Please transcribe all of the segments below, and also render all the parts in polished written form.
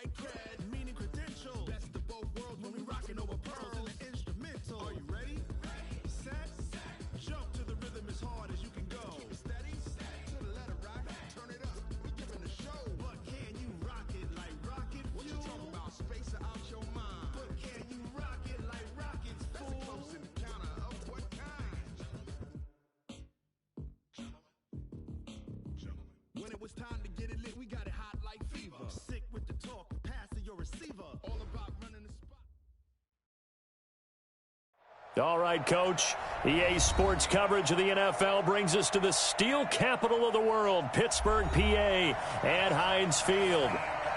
white cred, meaning credential. Best of both worlds when we rockin' over pearls in the instrumental. Are you ready? Set. Jump to the rhythm as hard as you can go. Keep it steady. To the letter right. Turn it up. We giving the show. But can you rock it like rocket fuel? What you talking about? Space out your mind. But can you rock it like rockets, fool? That's a close encounter of what kind? When it was time to get it lit, we got it hot like fever. Sick with the talk, pass to your receiver. All about running the spot. All right, Coach. EA Sports coverage of the NFL brings us to the steel capital of the world, Pittsburgh, PA, at Heinz Field.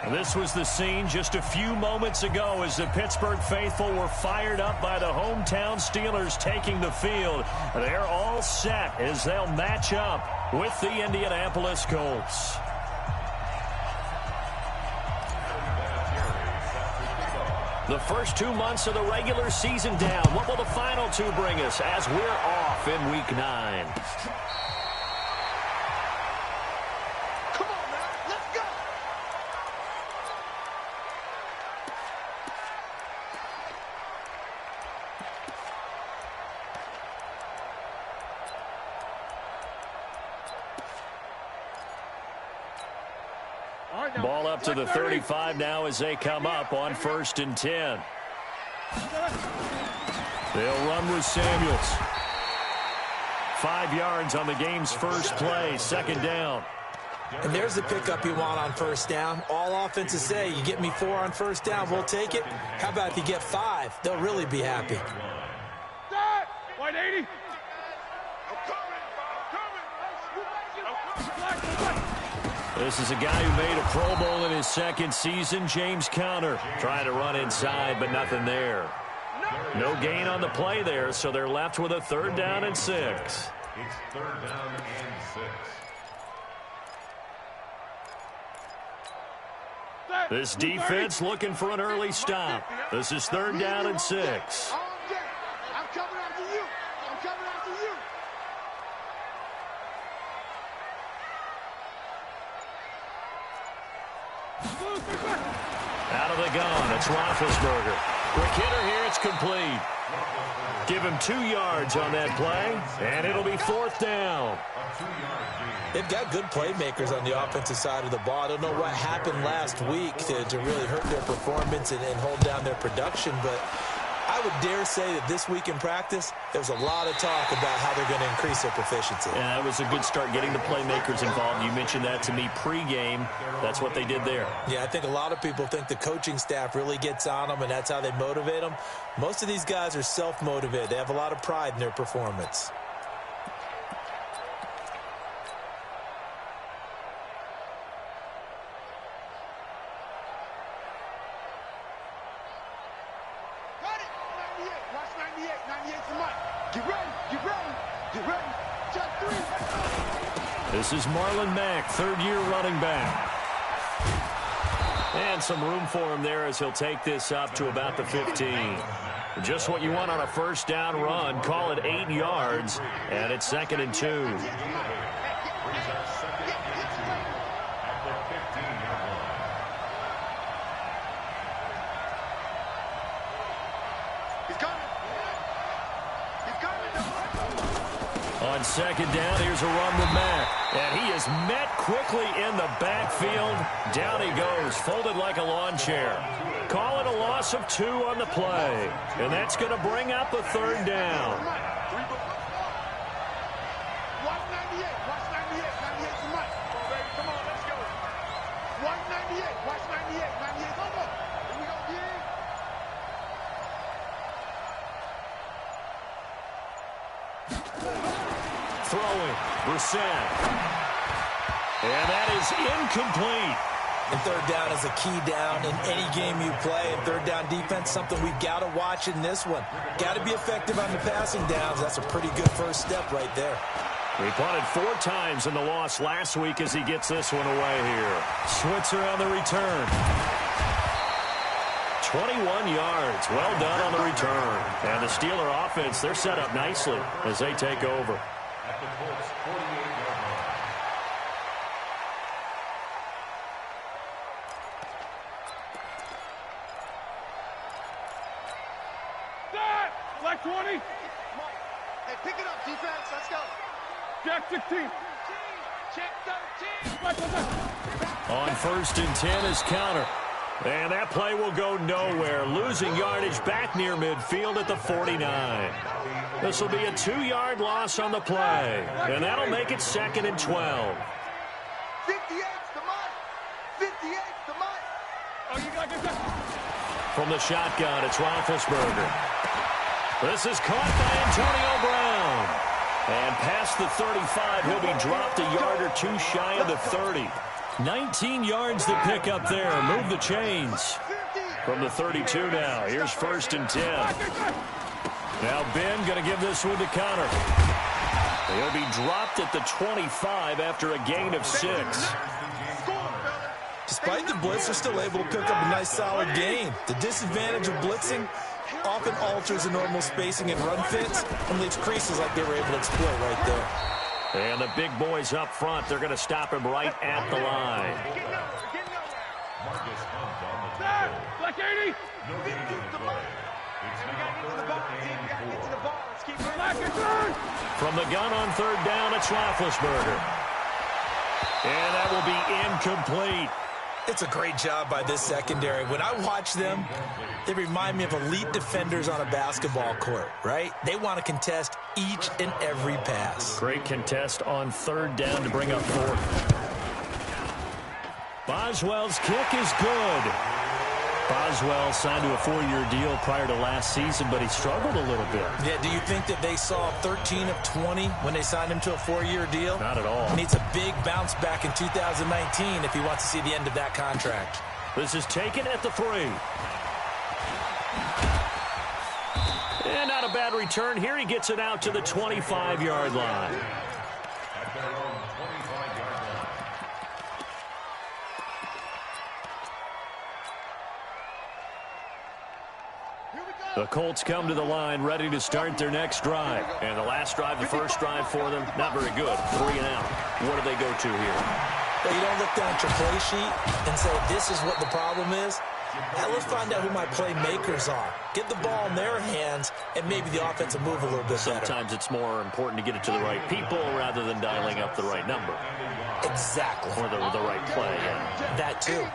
This was the scene just a few moments ago as the Pittsburgh faithful were fired up by the hometown Steelers taking the field. They're all set as they'll match up with the Indianapolis Colts. The first 2 months of the regular season down. What will the final two bring us as we're off in Week 9? Come on now, let's go! Ball up to the 35 now as they come up on 1st and 10. They'll run with Samuels. 5 yards on the game's first play, 2nd down. And there's the pickup you want on 1st down. All offenses say, you get me 4 on 1st down, we'll take it. How about if you get 5? They'll really be happy. 180. This is a guy who made a Pro Bowl in his 2nd season, James Conner. Trying to run inside, but nothing there. No gain on the play there, so they're left with a 3rd down and 6. It's 3rd down and 6. This defense looking for an early stop. This is 3rd down and 6. I'm coming after you. I'm coming after you. Out of the gun, it's Roethlisberger. Quick hitter here, it's complete. Give him 2 yards on that play, and it'll be 4th down. They've got good playmakers on the offensive side of the ball. I don't know what happened last week to really hurt their performance and hold down their production, but I would dare say that this week in practice, there's a lot of talk about how they're going to increase their proficiency. And that was a good start getting the playmakers involved. You mentioned that to me pregame. That's what they did there. Yeah, I think a lot of people think the coaching staff really gets on them, and that's how they motivate them. Most of these guys are self-motivated. They have a lot of pride in their performance. This is Marlon Mack, 3rd-year running back. And some room for him there as he'll take this up to about the 15. Just what you want on a 1st down run. Call it 8 yards, and it's 2nd and 2. On 2nd down, here's a run with Mack. And he is met quickly in the backfield. Down he goes, folded like a lawn chair. Call it a loss of 2 on the play. And that's going to bring up a 3rd down. Watch 98. Watch 98. 98's the mic. Come on, baby. Come on, let's go. Watch 98. Watch 98. 98's over. Here we go, yeah. Throwing, Brissett. And that is incomplete. And 3rd down is a key down in any game you play. And 3rd down defense, something we've got to watch in this one. Got to be effective on the passing downs. That's a pretty good first step right there. He punted 4 times in the loss last week as he gets this one away here. Switzer on the return. 21 yards. Well done on the return. And the Steeler offense, they're set up nicely as they take over. At the Colts' 48-yard line. Pick it up, defense. Let's go. Check 16. Check 13. On 1st and 10 is counter. And that play will go nowhere. Losing yardage back near midfield at the 49. This will be a 2-yard loss on the play. And that'll make it 2nd and 12. 58's the mark. 58's the mark. Oh, you got this. From the shotgun, it's Roethlisberger. This is caught by Antonio Brown. And past the 35, he'll be dropped a yard or two shy of the 30. 19 yards to pick up there. Move the chains. From the 32 now. Here's 1st and 10. Now Ben going to give this one to Connor. He'll be dropped at the 25 after a gain of 6. Despite the blitz, they're still able to pick up a nice solid gain. The disadvantage of blitzing often alters the normal spacing and run fits and leaves creases like they were able to exploit right there. And the big boys up front, they're going to stop him right at the line. Black 80. From the gun on 3rd down, it's Roethlisberger. And that will be incomplete. It's a great job by this secondary. When I watch them, they remind me of elite defenders on a basketball court, right? They want to contest each and every pass. Great contest on 3rd down to bring up 4th. Boswell's kick is good. Boswell signed to a 4-year deal prior to last season, but he struggled a little bit. Yeah, do you think that they saw 13 of 20 when they signed him to a 4-year deal? Not at all. He needs a big bounce back in 2019 if he wants to see the end of that contract. This is taken at the 3. And not a bad return here. He gets it out to the 25-yard line. At their own 25-yard line. The Colts come to the line ready to start their next drive. And the last drive, the first drive for them, not very good. 3 and out. What do they go to here? Well, you don't look down at your play sheet and say, this is what the problem is. Now let's find out who my playmakers are. Get the ball in their hands, and maybe the offense will move a little bit better. Sometimes it's more important to get it to the right people rather than dialing up the right number. Exactly. Or the right play, yeah. That too.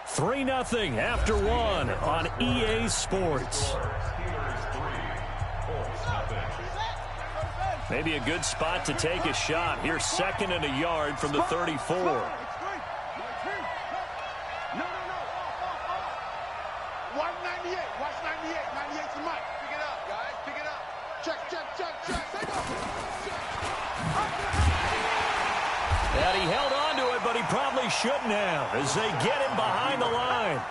3-0 after 1 on EA Sports. Maybe a good spot to take a shot. Here's 2nd and a yard from the 34. No. Watch 98. Watch 98. 98's the mic. Pick it up, guys. Pick it up. Check. Take off. And he held on to it, but he probably shouldn't have as they get him behind the line.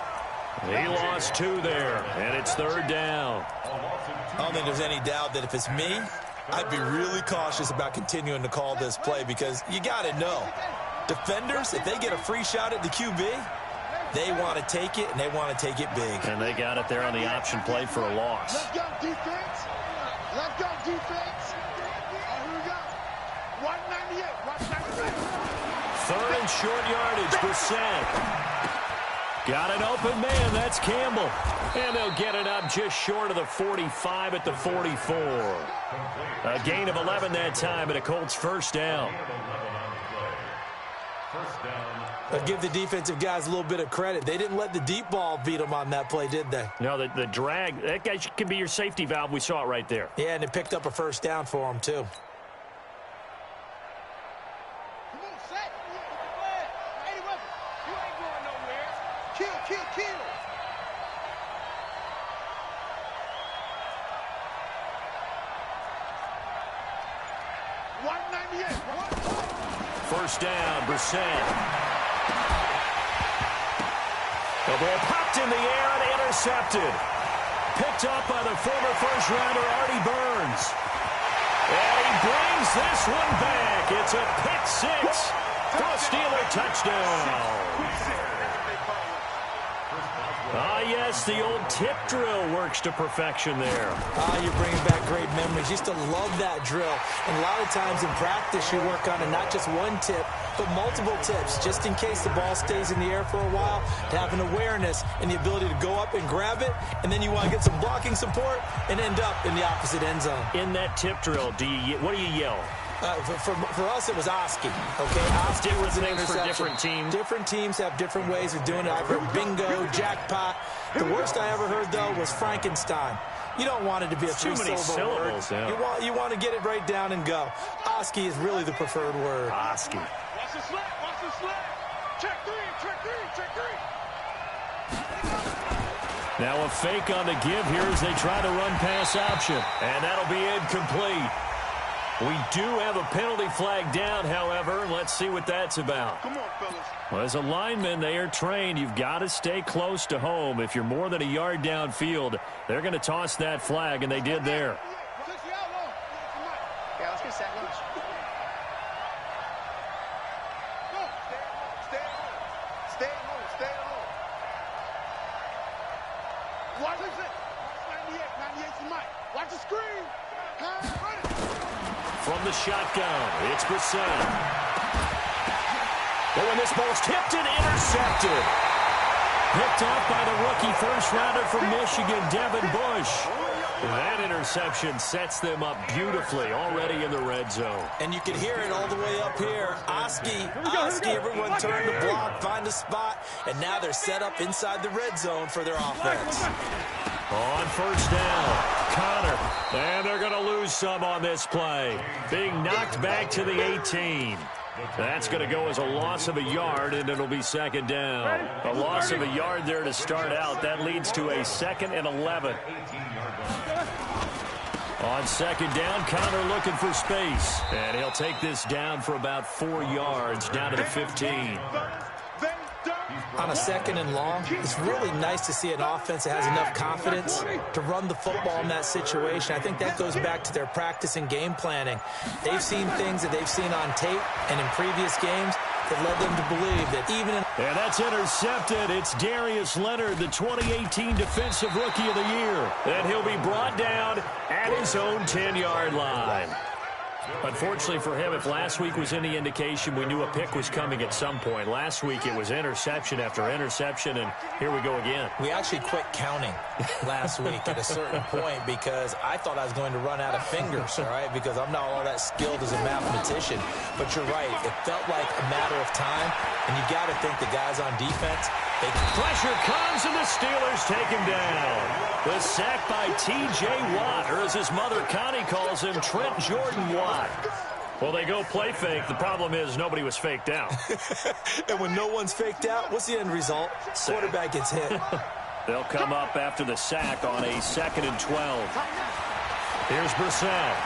He lost 2 there, and it's 3rd down. I don't think there's any doubt that if it's me, I'd be really cautious about continuing to call this play because you got to know, defenders, if they get a free shot at the QB, they want to take it, and they want to take it big. And they got it there on the option play for a loss. Let's go, defense. Let's go, defense. Here we go. 198. Watch 98. 3rd and short yardage, Brissett. Got an open man, that's Campbell. And they'll get it up just short of the 45 at the 44. A gain of 11 that time, and a Colts first down. I'll give the defensive guys a little bit of credit. They didn't let the deep ball beat them on that play, did they? No, the drag, that guy can be your safety valve. We saw it right there. Yeah, and it picked up a first down for them, too. Kill. First down, Brissett. The ball popped in the air and intercepted. Picked up by the former first-rounder Artie Burns. And he brings this one back. It's a pick 6 for a Steeler touchdown. Yes, the old tip drill works to perfection there. You're bringing back great memories. Used to love that drill. And a lot of times in practice, you work on it, not just one tip, but multiple tips, just in case the ball stays in the air for a while, to have an awareness and the ability to go up and grab it, and then you want to get some blocking support and end up in the opposite end zone. In that tip drill, what do you yell? For us, it was Oski. Okay, Oski was an interception. For different teams. Different teams have different ways of doing it. I've heard bingo, jackpot. The worst I ever heard, though, was Frankenstein. You don't want it to be a three-syllable word. Yeah. You want to get it right down and go. Oski is really the preferred word. Oski. Watch the slip, watch the slip. Check three, check three, check three. Now a fake on the give here as they try to run pass option. And that'll be incomplete. We do have a penalty flag down, however. Let's see what that's about. Come on, fellas. Well, as a lineman, they are trained. You've got to stay close to home. If you're more than a yard downfield, they're going to toss that flag, and they did there. Yeah, let's get set lunch. Stay at home. Stay at home. Stay at home. Watch this. Watch 98. 98's the mic. Watch the screen. Run it. From the shotgun, it's Brissett. But when this ball's tipped and intercepted. Picked off by the rookie first-rounder from Michigan, Devin Bush. That interception sets them up beautifully already in the red zone. And you can hear it all the way up here. Oski, everyone turn the block, find a spot, and now they're set up inside the red zone for their offense. On first down, Connor. And they're going to lose some on this play. Being knocked back to the 18. That's going to go as a loss of a yard, and it'll be second down. A loss of a yard there to start out. That leads to a 2nd and 11. On second down, Connor looking for space. And he'll take this down for about 4 yards, down to the 15. On a 2nd and long, it's really nice to see an offense that has enough confidence to run the football in that situation. I think that goes back to their practice and game planning. They've seen things that they've seen on tape and in previous games that led them to believe that even in... And that's intercepted. It's Darius Leonard, the 2018 Defensive Rookie of the Year. And he'll be brought down at his own 10-yard line. Unfortunately for him, if last week was any indication, we knew a pick was coming at some point. Last week it was interception after interception, and here we go again. We actually quit counting last week at a certain point because I thought I was going to run out of fingers, all right, because I'm not all that skilled as a mathematician. But you're right. It felt like a matter of time, and you got to think the guys on defense, pressure comes, and the Steelers take him down. The sack by T.J. Watt, or as his mother Connie calls him, Trent Jordan Watt. Well, they go play fake. The problem is nobody was faked out. And when no one's faked out, what's the end result? Quarterback gets hit. They'll come up after the sack on a 2nd and 12. Here's Brissett.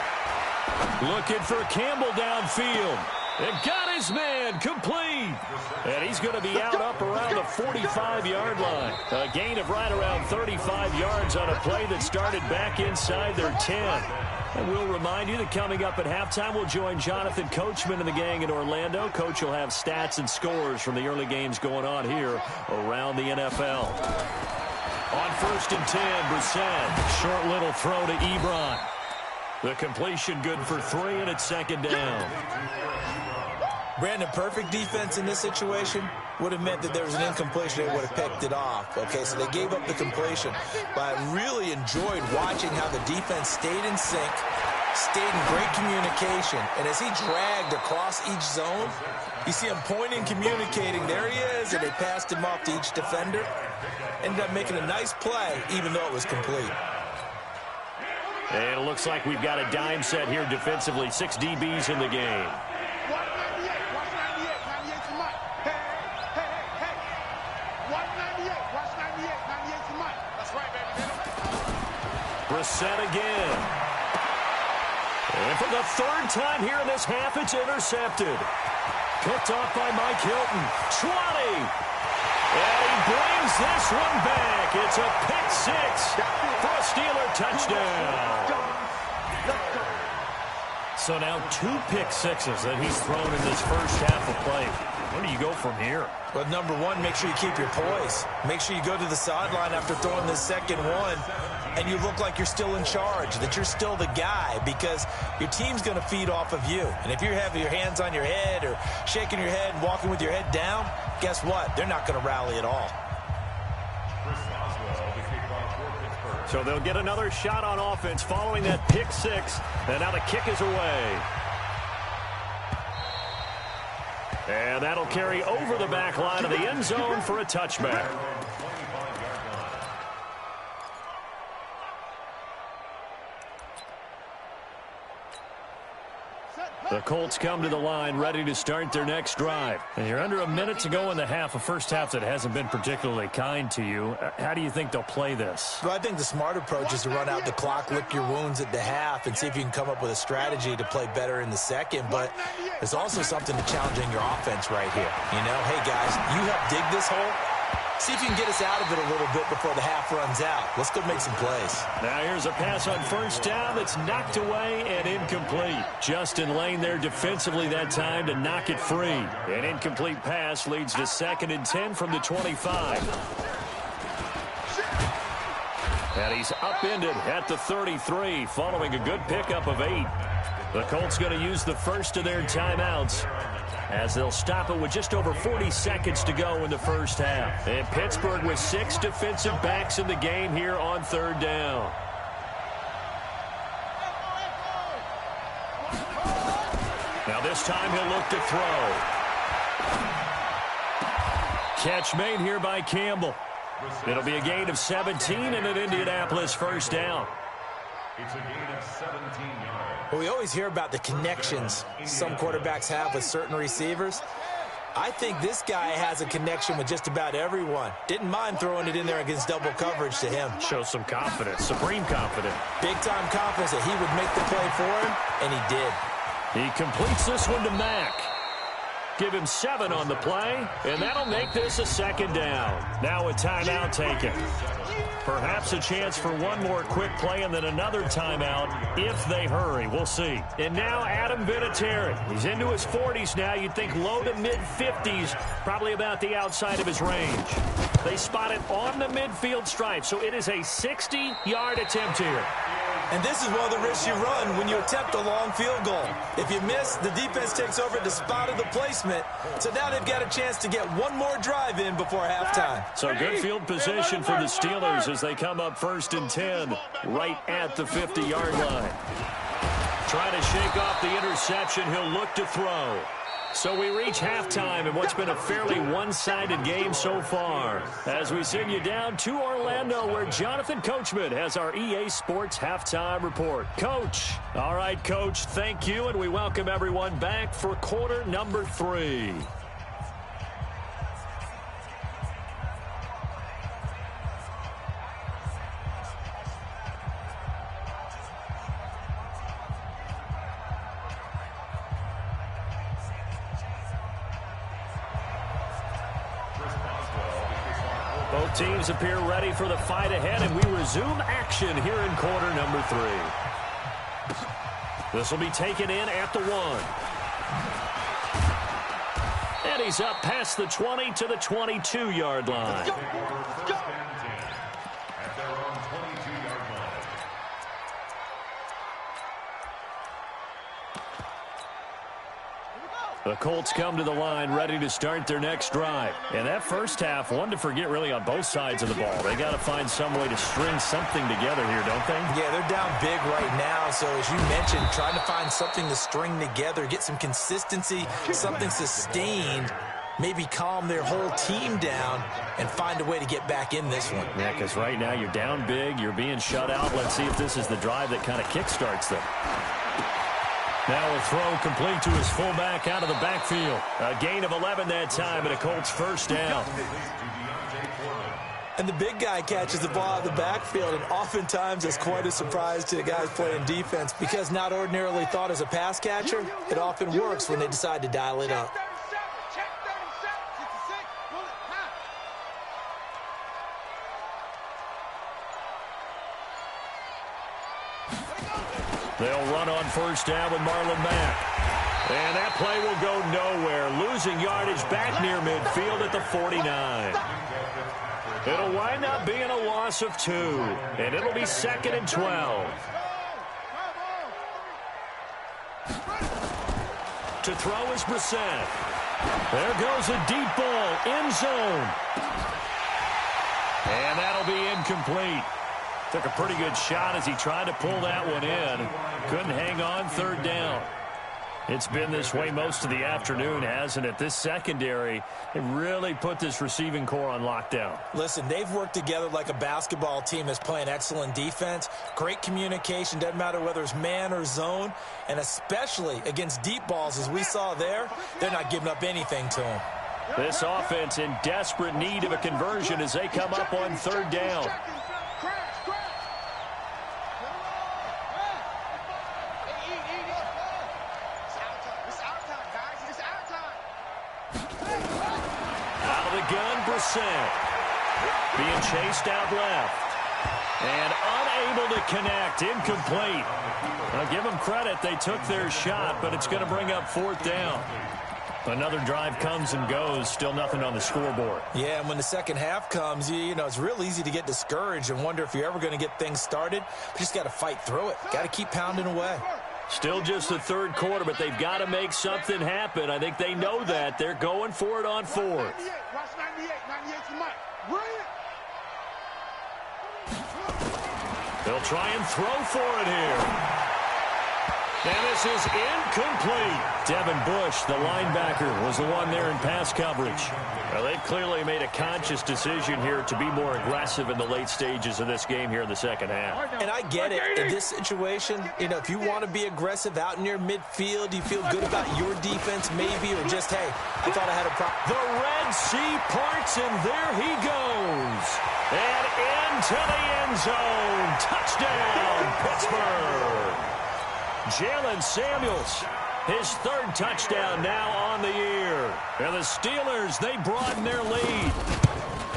Looking for Campbell downfield. And got his man complete. And he's going to be out up around the 45-yard line. A gain of right around 35 yards on a play that started back inside their 10. And we'll remind you that coming up at halftime, we'll join Jonathan Coachman and the gang in Orlando. Coach will have stats and scores from the early games going on here around the NFL. On 1st and 10, Brissett. Short little throw to Ebron. The completion good for 3, and it's 2nd down. Brandon, perfect defense in this situation would have meant that there was an incompletion. They would have picked it off. Okay, so they gave up the completion. But I really enjoyed watching how the defense stayed in sync, stayed in great communication. And as he dragged across each zone, you see him pointing, communicating. There he is, and they passed him off to each defender. Ended up making a nice play, even though it was complete. And it looks like we've got a dime set here defensively. 6 DBs in the game. Brissett again. And for the 3rd time here in this half, it's intercepted. Picked off by Mike Hilton. 20. And he brings this one back. It's a pick 6 for a Steeler touchdown. So now 2 pick 6s that he's thrown in this first half of play. Where do you go from here? Well, number one, make sure you keep your poise. Make sure you go to the sideline after throwing this second one and you look like you're still in charge, that you're still the guy, because your team's going to feed off of you. And if you're having your hands on your head or shaking your head and walking with your head down, guess what? They're not going to rally at all. So they'll get another shot on offense following that pick six. And now the kick is away. And that'll carry over the back line of the end zone for a touchback. The Colts come to the line ready to start their next drive. And you're under a minute to go in the half, a first half that hasn't been particularly kind to you. How do you think they'll play this? Well, I think the smart approach is to run out the clock, lick your wounds at the half, and see if you can come up with a strategy to play better in the second. But there's also something to challenging your offense right here. You know, hey, guys, you help dig this hole. See if you can get us out of it a little bit before the half runs out. Let's go make some plays. Now here's a pass on first down that's knocked away and incomplete. Justin Lane there defensively that time to knock it free. An incomplete pass leads to 2nd and 10 from the 25. And he's upended at the 33 following a good pickup of 8. The Colts going to use the first of their timeouts as they'll stop it with just over 40 seconds to go in the first half. And Pittsburgh with 6 defensive backs in the game here on 3rd down. Now this time he'll look to throw. Catch made here by Campbell. It'll be a gain of 17 and an Indianapolis first down. It's a gain of 17 yards. Well, we always hear about the connections some quarterbacks have with certain receivers. I think this guy has a connection with just about everyone. Didn't mind throwing it in there against double coverage to him. Shows some confidence, supreme confidence. Big-time confidence that he would make the play for him, and he did. He completes this one to Mack. Give him 7 on the play, and that'll make this a 2nd down. Now a timeout taken. Perhaps a chance for one more quick play and then another timeout if they hurry. We'll see. And now Adam Vinatieri. He's into his 40s now. You'd think low to mid-50s, probably about the outside of his range. They spot it on the midfield stripe, so it is a 60-yard attempt here. And this is one of the risks you run when you attempt a long field goal. If you miss, the defense takes over at the spot of the placement. So now they've got a chance to get one more drive in before halftime. So good field position for the Steelers as they come up 1st and 10 right at the 50-yard line. Trying to shake off the interception. He'll look to throw. So we reach halftime in what's been a fairly one-sided game so far. As we send you down to Orlando, where Jonathan Coachman has our EA Sports Halftime Report. Coach. All right, Coach, thank you, and we welcome everyone back for quarter number 3. Both teams appear ready for the fight ahead, and we resume action here in quarter number 3. This will be taken in at the 1. And he's up past the 20 to the 22-yard line. At their own 22-yard line. The Colts come to the line ready to start their next drive. And that first half, one to forget really on both sides of the ball. They got to find some way to string something together here, don't they? Yeah, they're down big right now. So as you mentioned, trying to find something to string together, get some consistency, something sustained, maybe calm their whole team down and find a way to get back in this one. Yeah, because right now you're down big, you're being shut out. Let's see if this is the drive that kind of kickstarts them. Now a throw complete to his fullback out of the backfield. A gain of 11 that time and a Colts first down. And the big guy catches the ball out of the backfield, and oftentimes it's quite a surprise to the guys playing defense because not ordinarily thought as a pass catcher, it often works when they decide to dial it up. They'll run on first down with Marlon Mack. And that play will go nowhere. Losing yardage back near midfield at the 49. It'll wind up being a loss of 2, and it'll be 2nd and 12. To throw is Brissett. There goes a deep ball, end zone. And that'll be incomplete. Took a pretty good shot as he tried to pull that one in. Couldn't hang on, 3rd down. It's been this way most of the afternoon, hasn't it? This secondary, it really put this receiving core on lockdown. Listen, they've worked together like a basketball team that's playing excellent defense. Great communication, doesn't matter whether it's man or zone. And especially against deep balls, as we saw there, they're not giving up anything to them. This offense in desperate need of a conversion as they come up on 3rd down. Gun, Brissett being chased out left and unable to connect, incomplete. I'll give them credit, they took their shot, but it's going to bring up 4th down. Another drive comes and goes, still nothing on the scoreboard. Yeah, and when the second half comes, you know, it's real easy to get discouraged and wonder if you're ever going to get things started. But you just got to fight through it. Got to keep pounding away. Still just the 3rd quarter, but they've got to make something happen. I think they know that. They're going for it on 4th. They'll try and throw for it here. And this is incomplete. Devin Bush, the linebacker, was the one there in pass coverage. Well, they've clearly made a conscious decision here to be more aggressive in the late stages of this game here in the second half. And I get it. In this situation, you know, if you want to be aggressive out near midfield, you feel good about your defense maybe, or just, hey, I thought I had a problem. The Red Sea parts, and there he goes. And into the end zone. Touchdown, Pittsburgh. Jalen Samuels, his 3rd touchdown now on the year. And the Steelers, they broaden their lead.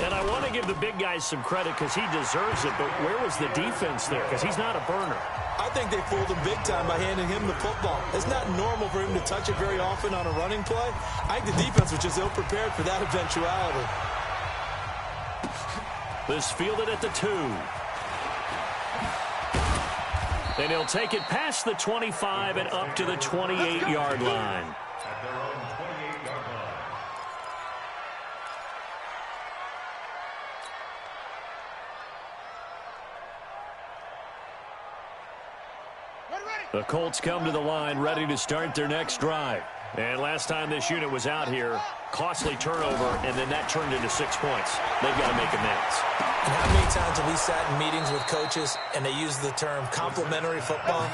And I want to give the big guy some credit because he deserves it, but where was the defense there? Because he's not a burner. I think they fooled him big time by handing him the football. It's not normal for him to touch it very often on a running play. I think the defense was just ill-prepared for that eventuality. This fielded at the 2. And he'll take it past the 25 and up to the 28-yard line. At their own 28-yard line. The Colts come to the line ready to start their next drive. And last time this unit was out here, costly turnover, and then that turned into 6 points. They've got to make amends. And how many times have we sat in meetings with coaches and they use the term complementary football?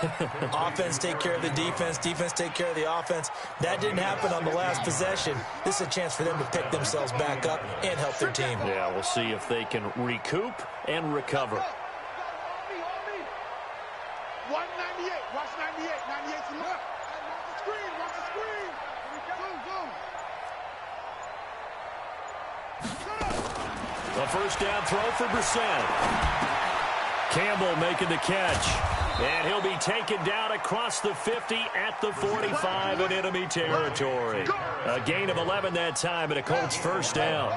Offense take care of the defense, defense take care of the offense. That didn't happen on the last possession. This is a chance for them to pick themselves back up and help their team. Yeah, we'll see if they can recoup and recover. 198, watch 98, 98 to left. Watch the screen, watch the screen. A first down throw for Brissett. Campbell making the catch. And he'll be taken down across the 50 at the 45 in enemy territory. A gain of 11 that time and a Colts first down.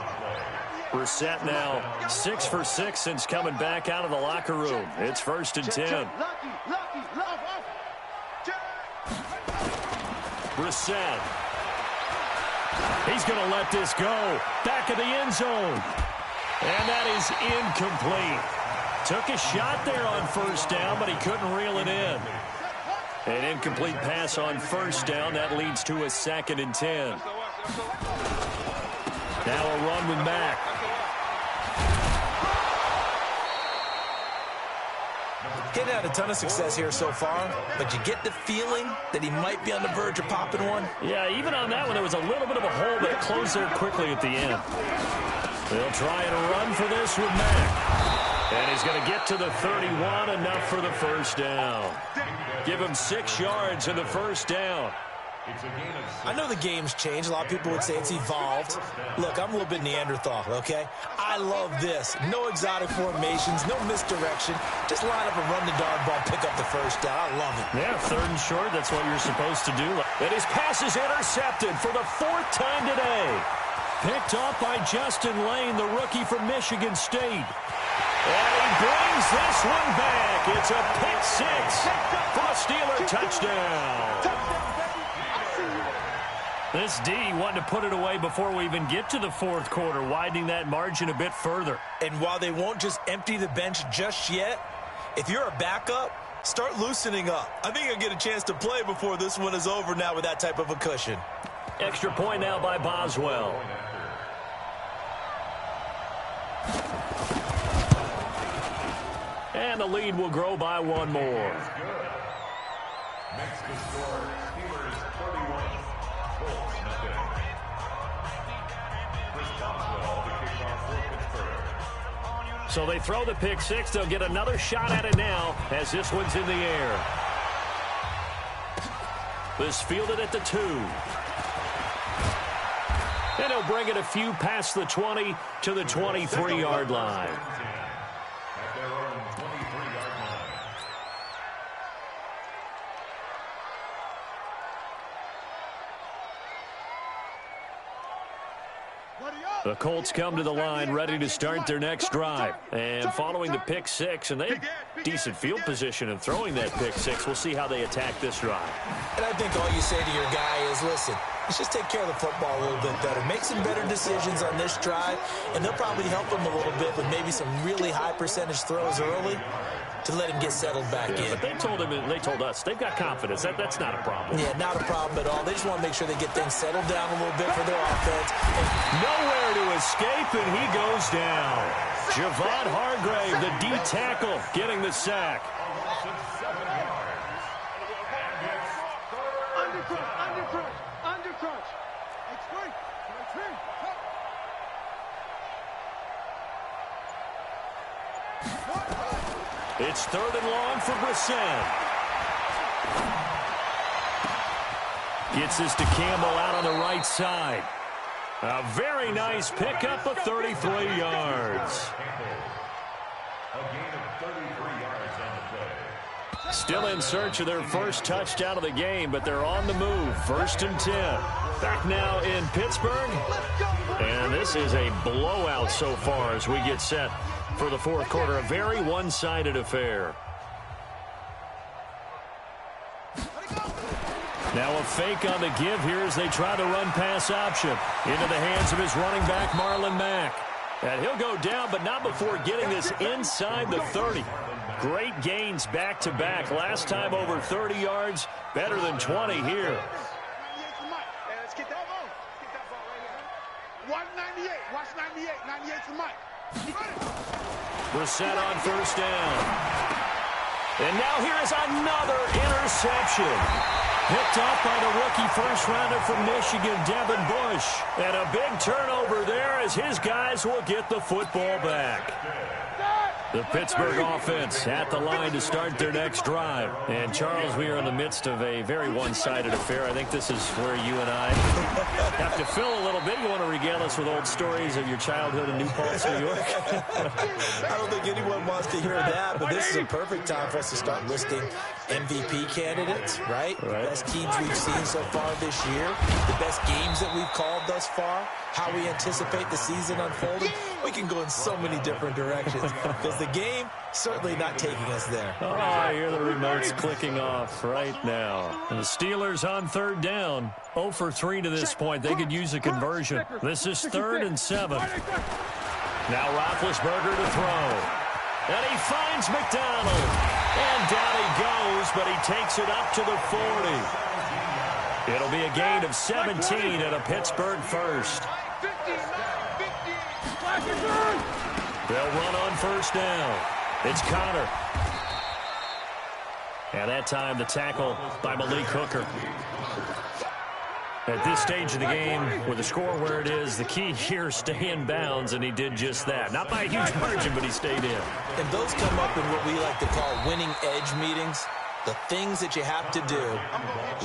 Brissett now 6 for 6 since coming back out of the locker room. It's 1st and 10. Brissett. He's going to let this go. Back of the end zone. And that is incomplete. Took a shot there on first down, but he couldn't reel it in. An incomplete pass on first down. That leads to a 2nd and 10. Now a run with Mack. Getting had a ton of success here so far, but you get the feeling that he might be on the verge of popping one. Yeah, even on that one, there was a little bit of a hole, but it closed there quickly at the end. They'll try and run for this with Mack. And he's going to get to the 31, enough for the first down. Give him 6 yards in the first down. I know the game's changed. A lot of people would say it's evolved. Look, I'm a little bit Neanderthal, okay? I love this. No exotic formations, no misdirection. Just line up and run the darn ball, pick up the first down. I love it. Yeah, 3rd and short, that's what you're supposed to do. And his pass is intercepted for the 4th time today. picked off by Justin Lane, the rookie from Michigan State. And he brings this one back. It's a pick six for a Steeler touchdown. This D wanted to put it away before we even get to the fourth quarter, widening that margin a bit further. And while they won't just empty the bench just yet, if you're a backup, start loosening up. I think you'll get a chance to play before this one is over now with that type of a cushion. Extra point now by Boswell. And the lead will grow by one more. Makes the score Steelers 31, Colts nothing. Chris Boswell, the kickoff for Pittsburgh. So they throw the pick six. They'll get another shot at it now as this one's in the air. This fielded at the 2. And he'll bring it a few past the 20 to the 23-yard line. At their own 23-yard line. The Colts come to the line ready to start their next drive. And following the pick six, and they have decent field position in throwing that pick six. We'll see how they attack this drive. And I think all you say to your guy is, listen, let's just take care of the football a little bit better. Make some better decisions on this drive, and they'll probably help him a little bit with maybe some really high percentage throws early to let him get settled back in. But they told us they've got confidence. That's not a problem. Yeah, not a problem at all. They just want to make sure they get things settled down a little bit for their offense. Nowhere to escape, and he goes down. Javon Hargrave, the D tackle, getting the sack. It's 3rd and long for Brissett. Gets this to Campbell out on the right side. A very nice pickup of 33 yards. A gain of 33 yards on the play. Still in search of their first touchdown of the game, but they're on the move. 1st and 10. Back now in Pittsburgh. And this is a blowout so far as we get set for the fourth quarter. A very one-sided affair. Now a fake on the give here as they try the run-pass option. Into the hands of his running back, Marlon Mack. And he'll go down, but not before getting this inside the 30. Great gains back-to-back. Last time over 30 yards, better than 20 here. Let's get that ball. Get that ball right here. Watch 98. Watch 98. 98's the mic. Brissett on 1st down. And now here is another interception. Picked off by the rookie first-rounder from Michigan, Devin Bush. And a big turnover there as his guys will get the football back. The Pittsburgh offense at the line to start their next drive. And, Charles, we are in the midst of a very one-sided affair. I think this is where you and I have to fill a little bit. You want to regale us with old stories of your childhood in New Paltz, New York? I don't think anyone wants to hear that, but this is a perfect time for us to start listing MVP candidates, right? The best teams we've seen so far this year, the best games that we've called thus far, how we anticipate the season unfolding. We can go in so many different directions because the game certainly not taking us there. Oh, I hear the remotes clicking off right now. And the Steelers on 3rd down. 0 for 3 to this point. They could use a conversion. This is 3rd and 7. Now Roethlisberger to throw. And he finds McDonald. And down he goes, but he takes it up to the 40. It'll be a gain of 17 and a Pittsburgh first. They'll run on 1st down. It's Connor. And that time the tackle by Malik Hooker. At this stage of the game, with the score where it is, the key here, stay in bounds, and he did just that. Not by a huge margin, but he stayed in. And those come up in what we like to call winning edge meetings. The things that you have to do,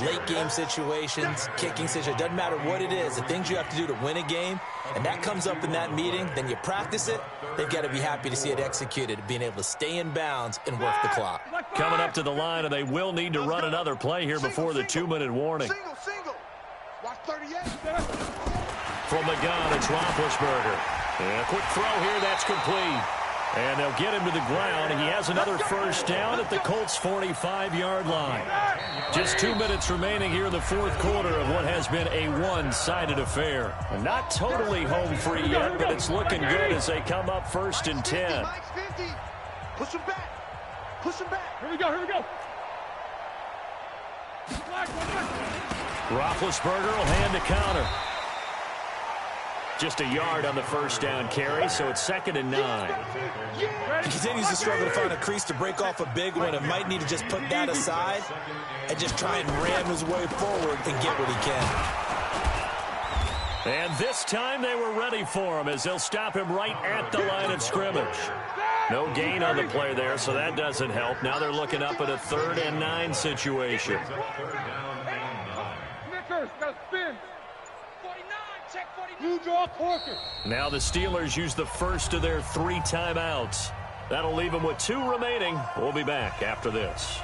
late game situations, kicking situations, doesn't matter what it is, the things you have to do to win a game, and that comes up in that meeting, then you practice it, they've got to be happy to see it executed, being able to stay in bounds and work the clock. Coming up to the line, and they will need to run another play here before the 2-minute warning. Single. Watch 38. From the gun, it's Roethlisberger. And a quick throw here, that's complete. And they'll get him to the ground. He has another first down at the Colts' 45-yard line. Just 2 minutes remaining here in the fourth quarter of what has been a one-sided affair. Not totally home free yet, but it's looking good as they come up 1st and 10. Push him back. Push him back. Here we go. Roethlisberger will hand the counter. Just a yard on the first down carry, so it's 2nd and 9. He continues to struggle to find a crease to break off a big one and might need to just put that aside and just try and ram his way forward and get what he can. And this time they were ready for him as they'll stop him right at the line of scrimmage. No gain on the play there, so that doesn't help. Now they're looking up at a 3rd and 9 situation. Snickers, got spin. Blue draw Corker. Now the Steelers use the first of their 3 timeouts. That'll leave them with 2 remaining. We'll be back after this.